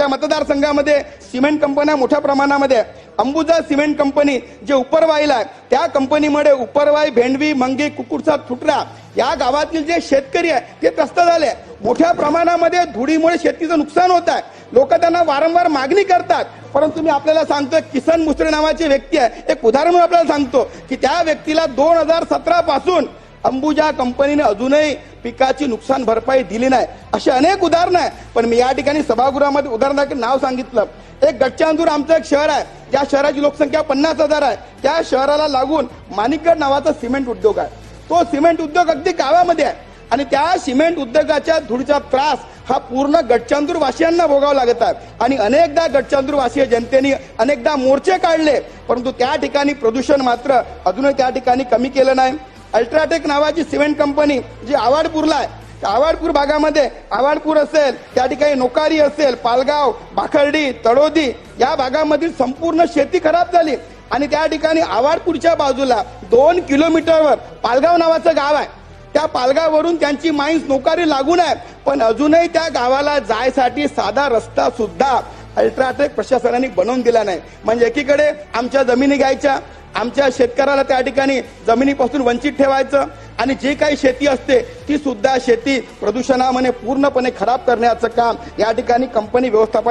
मतदारसंघामध्ये सिमेंट कंपन्या मोठ्या प्रमाणामध्ये अंबुजा सिमेंट कंपनी जे उपरवाईला आहे त्या कंपनीमुळे उपरवाई भेंडवी मंगी कुकुडचा थुटरा या गावातील जे शेतकरी आहे ते त्रस्त झाले। मोठ्या प्रमाणामध्ये धुळीमुळे शेतीचं नुकसान होत आहे। लोक त्यांना वारंवार मागणी करतात, परंतु मी आपल्याला सांगतो किसन मुसळे नावाची व्यक्ती आहे, एक उदाहरण म्हणून आपल्याला सांगतो की त्या व्यक्तीला 2017 पासून अंबुजा कंपनीने अजूनही पिकाची नुकसान भरपाई दिली नाही। अशी अनेक उदाहरणं आहे, पण मी या ठिकाणी सभागृहामध्ये उदाहरणार्थ नाव सांगितलं। एक गडचांदूर आमचं एक शहर आहे, त्या शहराची लोकसंख्या 50,000 आहे। त्या शहराला लागून माणिकगड नावाचा सिमेंट उद्योग आहे। तो सिमेंट उद्योग अगदी गावामध्ये आहे आणि त्या सिमेंट उद्योगाच्या धुळीचा त्रास हा पूर्ण गडचांदूर वासियांना भोगावा लागत आहे। आणि अनेकदा गडचांदूर वासीय जनतेने अनेकदा मोर्चे काढले, परंतु त्या ठिकाणी प्रदूषण मात्र अजूनही त्या ठिकाणी कमी केलं नाही। अल्ट्राटेक नावाची सिमेंट कंपनी जी आवाडपूरला आहे, आवाडपूर भागामध्ये आवाडपूर असेल, त्या ठिकाणी नोकारी असेल, पालगाव, भाखर्डी, तळोदी या भागामधील संपूर्ण शेती खराब झाली आणि त्या ठिकाणी आवाडपूरच्या बाजूला 2 किलोमीटरवर पालगाव नावाचं गाव आहे। त्या पालगाववरून त्यांची माईन्स नोकारी लागून आहे, पण अजूनही त्या गावाला जायसाठी साधा रस्ता सुद्धा अल्ट्राटेक प्रशासनाने बनवून दिला नाही। म्हणजे एकीकडे आमच्या जमिनी घ्यायच्या, आमच्या शेतकऱ्याला त्या ठिकाणी जमिनीपासून वंचित ठेवायचं आणि जी काही शेती असते ती सुद्धा शेती प्रदूषणामुळे पूर्णपणे खराब करण्याचं काम या ठिकाणी कंपनी व्यवस्थापन